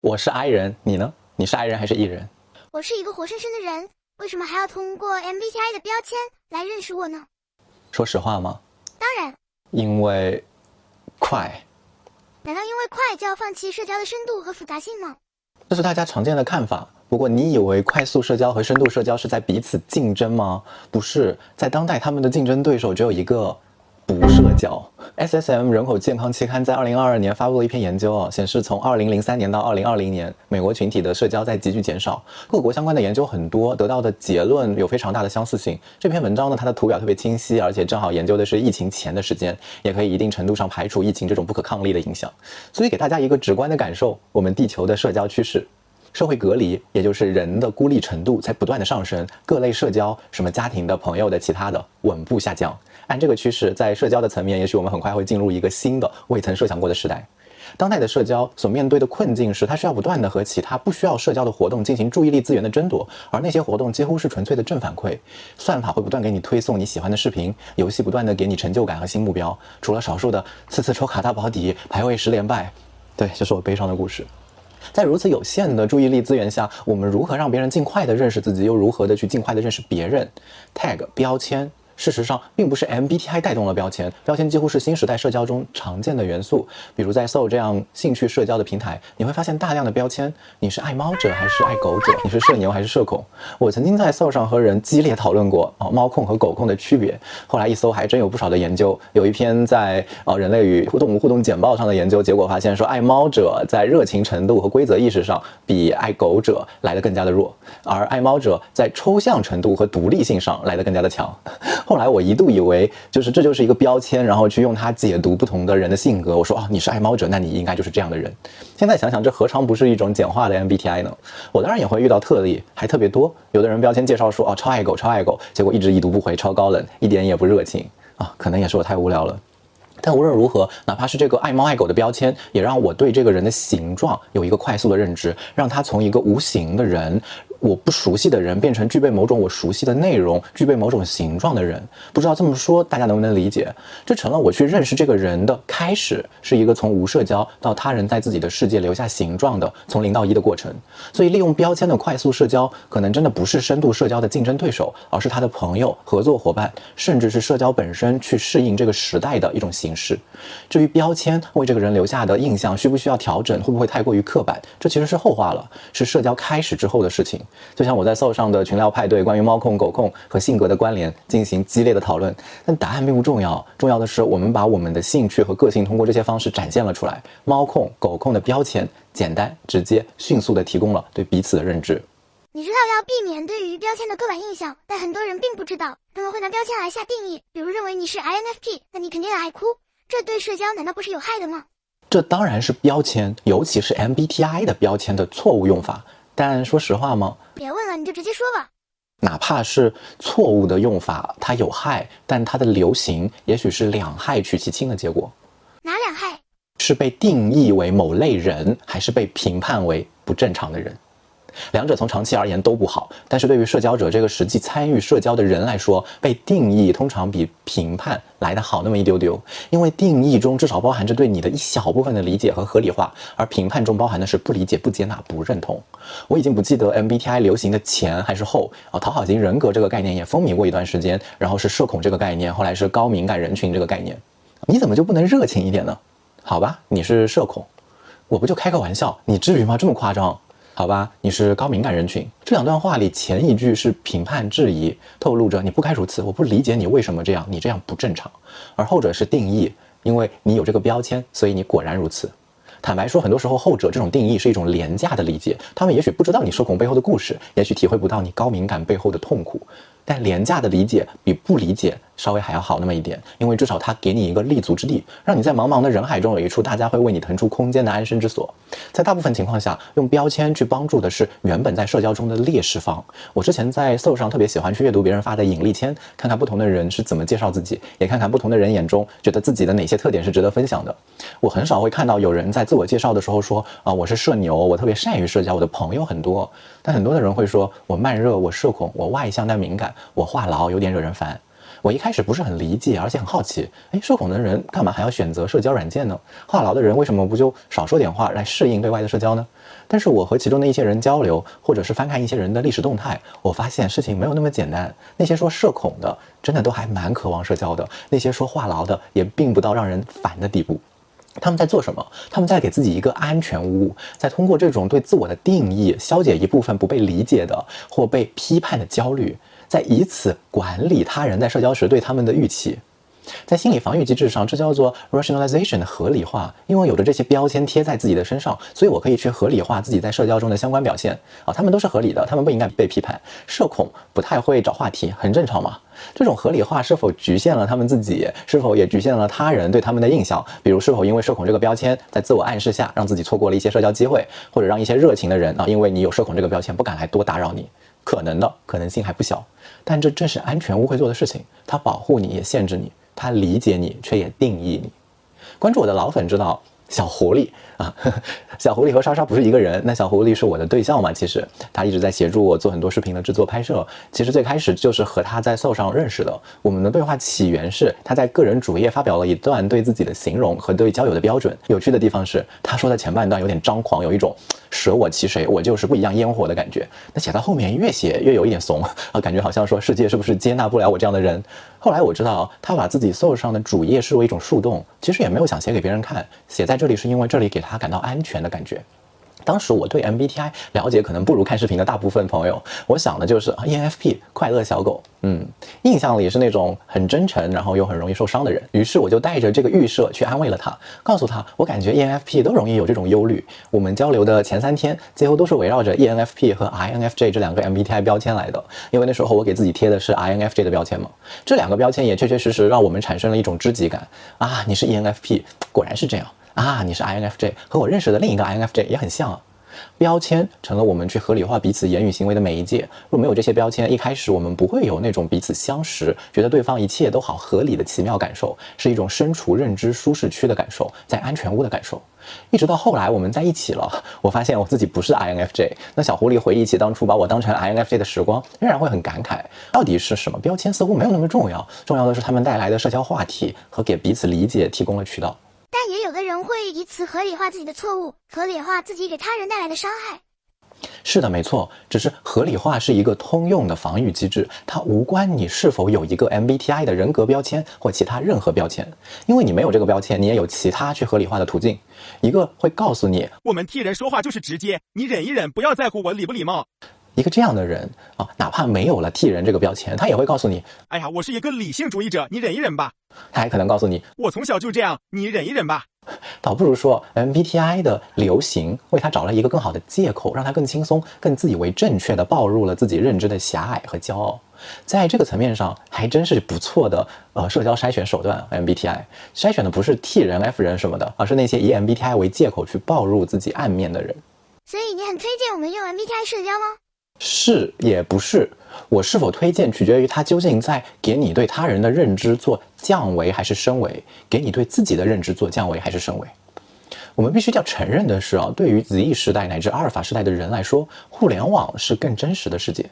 我是 I 人，你呢？你是 I 人还是 E 人？我是一个活生生的人，为什么还要通过 MBTI 的标签来认识我呢？说实话吗？当然，因为快，难道因为快就要放弃社交的深度和复杂性吗？这是大家常见的看法。不过，你以为快速社交和深度社交是在彼此竞争吗？不是，在当代，他们的竞争对手只有一个：不社交。SSM 人口健康期刊在2022年发布了一篇研究显示从2003年到2020年，美国群体的社交在急剧减少。各国相关的研究很多，得到的结论有非常大的相似性。这篇文章呢，它的图表特别清晰，而且正好研究的是疫情前的时间，也可以一定程度上排除疫情这种不可抗力的影响。所以给大家一个直观的感受，我们地球的社交趋势。社会隔离，也就是人的孤立程度在不断的上升，各类社交，什么家庭的、朋友的、其他的，稳步下降。按这个趋势，在社交的层面，也许我们很快会进入一个新的、未曾设想过的时代。当代的社交所面对的困境是，它需要不断的和其他不需要社交的活动进行注意力资源的争夺，而那些活动几乎是纯粹的正反馈。算法会不断给你推送你喜欢的视频，游戏不断的给你成就感和新目标，除了少数的次次抽卡大保底、排位10连败。对，这是我悲伤的故事。在如此有限的注意力资源下，我们如何让别人尽快的认识自己，又如何的去尽快的认识别人 ？tag 标签，事实上并不是 MBTI 带动了标签，标签几乎是新时代社交中常见的元素。比如在 Soul 这样兴趣社交的平台，你会发现大量的标签，你是爱猫者还是爱狗者？你是社牛还是社恐？我曾经在 Soul 上和人激烈讨论过猫控和狗控的区别，后来一搜还真有不少的研究，有一篇在人类与动物互动简报上的研究结果发现说，爱猫者在热情程度和规则意识上比爱狗者来得更加的弱，而爱猫者在抽象程度和独立性上来得更加的强。后来我一度以为这就是一个标签，然后去用它解读不同的人的性格。我说你是爱猫者，那你应该就是这样的人。现在想想，这何尝不是一种简化的 MBTI 呢？我当然也会遇到特例，还特别多。有的人标签介绍说超爱狗，超爱狗，结果一直已读不回，超高冷，一点也不热情可能也是我太无聊了。但无论如何，哪怕是这个爱猫爱狗的标签，也让我对这个人的形状有一个快速的认知，让他从一个无形的人，我不熟悉的人，变成具备某种我熟悉的内容，具备某种形状的人。不知道这么说大家能不能理解？这成了我去认识这个人的开始，是一个从无社交到他人在自己的世界留下形状的从0到1的过程。所以利用标签的快速社交，可能真的不是深度社交的竞争对手，而是他的朋友、合作伙伴，甚至是社交本身去适应这个时代的一种形式。至于标签为这个人留下的印象需不需要调整，会不会太过于刻板，这其实是后话了，是社交开始之后的事情。就像我在 Soul 上的群聊派对关于猫控、狗控和性格的关联进行激烈的讨论，但答案并不重要，重要的是我们把我们的兴趣和个性通过这些方式展现了出来。猫控、狗控的标签简单、直接、迅速地提供了对彼此的认知。你知道要避免对于标签的刻板印象，但很多人并不知道，他们会拿标签来下定义，比如认为你是 INFP， 那你肯定爱哭，这对社交难道不是有害的吗？这当然是标签，尤其是 MBTI 的标签的错误用法。但说实话吗？别问了，你就直接说吧。哪怕是错误的用法，它有害，但它的流行也许是两害取其轻的结果。哪两害？是被定义为某类人，还是被评判为不正常的人？两者从长期而言都不好，但是对于社交者这个实际参与社交的人来说，被定义通常比评判来得好那么一丢丢，因为定义中至少包含着对你的一小部分的理解和合理化，而评判中包含的是不理解、不接纳、不认同。我已经不记得 MBTI 流行的前还是后讨好型人格这个概念也风靡过一段时间，然后是社恐这个概念，后来是高敏感人群这个概念。你怎么就不能热情一点呢？好吧，你是社恐，我不就开个玩笑，你至于吗？这么夸张？好吧，你是高敏感人群。这两段话里前一句是评判质疑，透露着你不该如此，我不理解你为什么这样，你这样不正常。而后者是定义，因为你有这个标签，所以你果然如此。坦白说，很多时候后者这种定义是一种廉价的理解，他们也许不知道你社恐背后的故事，也许体会不到你高敏感背后的痛苦，但廉价的理解比不理解稍微还要好那么一点，因为至少它给你一个立足之地，让你在茫茫的人海中有一处大家会为你腾出空间的安身之所。在大部分情况下，用标签去帮助的是原本在社交中的劣势方。我之前在 Soul 上特别喜欢去阅读别人发的引力签，看看不同的人是怎么介绍自己，也看看不同的人眼中觉得自己的哪些特点是值得分享的。我很少会看到有人在自我介绍的时候说我是社牛，我特别善于社交，我的朋友很多。但很多的人会说我慢热，我社恐，我外向但敏感，我话痨，有点惹人烦。我一开始不是很理解，而且很好奇，社恐的人干嘛还要选择社交软件呢？话痨的人为什么不就少说点话来适应对外的社交呢？但是我和其中的一些人交流，或者是翻看一些人的历史动态，我发现事情没有那么简单。那些说社恐的，真的都还蛮渴望社交的；那些说话痨的，也并不到让人烦的地步。他们在做什么？他们在给自己一个安全屋，在通过这种对自我的定义，消解一部分不被理解的或被批判的焦虑，在以此管理他人在社交时对他们的预期。在心理防御机制上，这叫做 rationalization 的合理化。因为有着这些标签贴在自己的身上，所以我可以去合理化自己在社交中的相关表现他们都是合理的，他们不应该被批判。社恐不太会找话题，很正常嘛。这种合理化是否局限了他们自己，是否也局限了他人对他们的印象？比如是否因为社恐这个标签，在自我暗示下让自己错过了一些社交机会，或者让一些热情的人因为你有社恐这个标签不敢来多打扰你？可能性还不小，但这正是安全屋会做的事情，它保护你也限制你，它理解你却也定义你。关注我的老粉知道小狐狸小狐狸和莎莎不是一个人。那小狐狸是我的对象嘛，其实他一直在协助我做很多视频的制作拍摄。其实最开始就是和他在 Soul 上认识的。我们的对话起源是他在个人主页发表了一段对自己的形容和对交友的标准。有趣的地方是，他说的前半段有点张狂，有一种舍我其谁，我就是不一样烟火的感觉。那写到后面越写越有一点怂感觉好像说世界是不是接纳不了我这样的人。后来我知道他把自己 Soul 上的主页视为一种树洞，其实也没有想写给别人看，写在这里是因为这里给他感到安全的感觉。当时我对 MBTI 了解可能不如看视频的大部分朋友，我想的就是ENFP 快乐小狗，印象里是那种很真诚然后又很容易受伤的人。于是我就带着这个预设去安慰了他，告诉他我感觉 ENFP 都容易有这种忧虑。我们交流的前3天几乎都是围绕着 ENFP 和 INFJ 这2个 MBTI 标签来的，因为那时候我给自己贴的是 INFJ 的标签嘛。这2个标签也确确实实让我们产生了一种知己感你是 ENFP 果然是这样你是 INFJ 和我认识的另一个 INFJ 也很像标签成了我们去合理化彼此言语行为的媒介。若没有这些标签，一开始我们不会有那种彼此相识，觉得对方一切都好合理的奇妙感受，是一种身处认知舒适区的感受，在安全屋的感受。一直到后来我们在一起了，我发现我自己不是 INFJ。那小狐狸回忆起当初把我当成 INFJ 的时光，仍然会很感慨，到底是什么标签似乎没有那么重要，重要的是他们带来的社交话题和给彼此理解提供了渠道。但也有的人会以此合理化自己的错误，合理化自己给他人带来的伤害。是的，没错，只是合理化是一个通用的防御机制，它无关你是否有一个 MBTI 的人格标签或其他任何标签，因为你没有这个标签，你也有其他去合理化的途径。一个会告诉你，我们替人说话就是直接，你忍一忍，不要在乎我礼不礼貌。一个这样的人哪怕没有了替人这个标签，他也会告诉你，哎呀，我是一个理性主义者，你忍一忍吧。他还可能告诉你，我从小就这样，你忍一忍吧。倒不如说 MBTI 的流行为他找了一个更好的借口，让他更轻松更自以为正确的暴露了自己认知的狭隘和骄傲。在这个层面上还真是不错的社交筛选手段。MBTI 筛选的不是 T 人 F 人什么的，而是那些以 MBTI 为借口去暴露自己暗面的人。所以你很推荐我们用 MBTI 社交吗？是也不是，我是否推荐取决于它究竟在给你对他人的认知做降维还是升维，给你对自己的认知做降维还是升维。我们必须要承认的是对于 Z 时代乃至阿尔法时代的人来说，互联网是更真实的世界。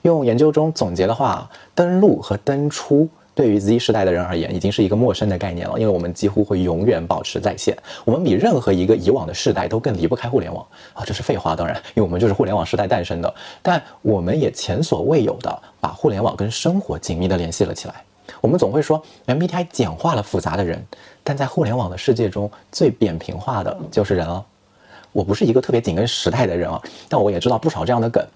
用研究中总结的话，登录和登出对于 Z 时代的人而言已经是一个陌生的概念了，因为我们几乎会永远保持在线，我们比任何一个以往的世代都更离不开互联网这是废话，当然，因为我们就是互联网时代诞生的，但我们也前所未有的把互联网跟生活紧密的联系了起来。我们总会说 MBTI 简化了复杂的人，但在互联网的世界中最扁平化的就是人了。我不是一个特别紧跟时代的人但我也知道不少这样的梗，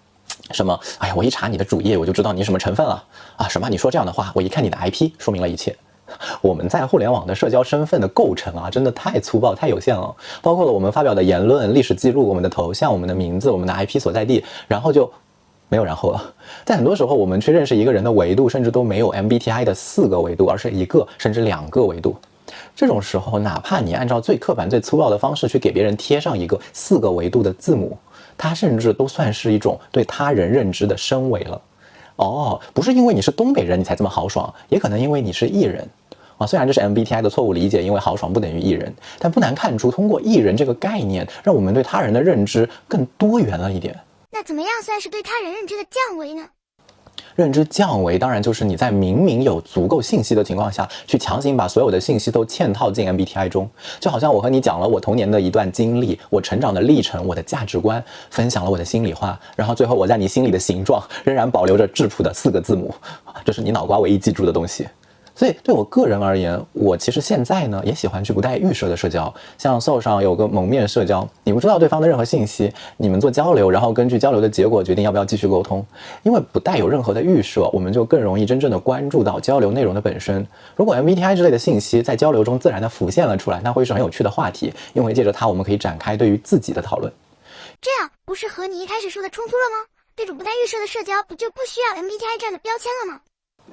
什么哎呀，我一查你的主页我就知道你什么成分了什么你说这样的话，我一看你的 IP 说明了一切。我们在互联网的社交身份的构成真的太粗暴太有限了，包括了我们发表的言论、历史记录、我们的头像、我们的名字、我们的 IP 所在地，然后就没有然后了。但很多时候我们去认识一个人的维度甚至都没有 MBTI 的4个维度，而是1个甚至2个维度。这种时候哪怕你按照最刻板最粗暴的方式去给别人贴上一个4个维度的字母，它甚至都算是一种对他人认知的升维了。不是因为你是东北人你才这么豪爽，也可能因为你是艺人虽然这是 MBTI 的错误理解，因为豪爽不等于艺人，但不难看出通过艺人这个概念让我们对他人的认知更多元了一点。那怎么样算是对他人认知的降维呢？认知降维当然就是你在明明有足够信息的情况下，去强行把所有的信息都嵌套进 MBTI 中。就好像我和你讲了我童年的一段经历，我成长的历程，我的价值观，分享了我的心里话，然后最后我在你心里的形状仍然保留着质朴的4个字母，这是你脑瓜唯一记住的东西。所以对我个人而言，我其实现在呢也喜欢去不带预设的社交，像 Soul 上有个蒙面社交，你不知道对方的任何信息，你们做交流，然后根据交流的结果决定要不要继续沟通。因为不带有任何的预设，我们就更容易真正的关注到交流内容的本身。如果 MBTI 之类的信息在交流中自然的浮现了出来，那会是很有趣的话题，因为借着它我们可以展开对于自己的讨论。这样不是和你一开始说的冲突了吗？这种不带预设的社交不就不需要 MBTI 这样的标签了吗？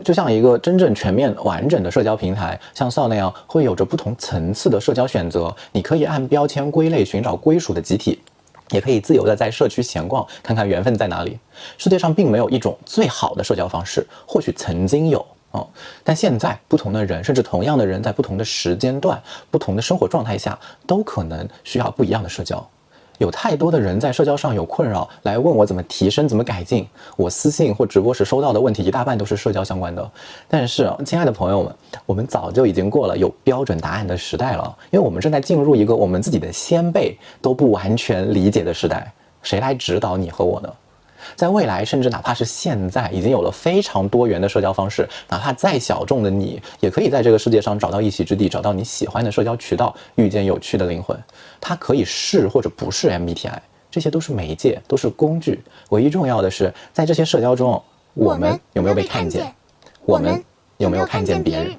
就像一个真正全面完整的社交平台，像 Soul 那样会有着不同层次的社交选择，你可以按标签归类寻找归属的集体，也可以自由的在社区闲逛，看看缘分在哪里。世界上并没有一种最好的社交方式，或许曾经有但现在不同的人，甚至同样的人，在不同的时间段、不同的生活状态下，都可能需要不一样的社交。有太多的人在社交上有困扰，来问我怎么提升、怎么改进。我私信或直播时收到的问题一大半都是社交相关的。但是，亲爱的朋友们，我们早就已经过了有标准答案的时代了，因为我们正在进入一个我们自己的先辈都不完全理解的时代。谁来指导你和我呢？在未来，甚至哪怕是现在，已经有了非常多元的社交方式，哪怕再小众的你，也可以在这个世界上找到一席之地，找到你喜欢的社交渠道，遇见有趣的灵魂。它可以是或者不是 MBTI， 这些都是媒介，都是工具。唯一重要的是，在这些社交中，我们有没有被看见？我们有没有看见别人？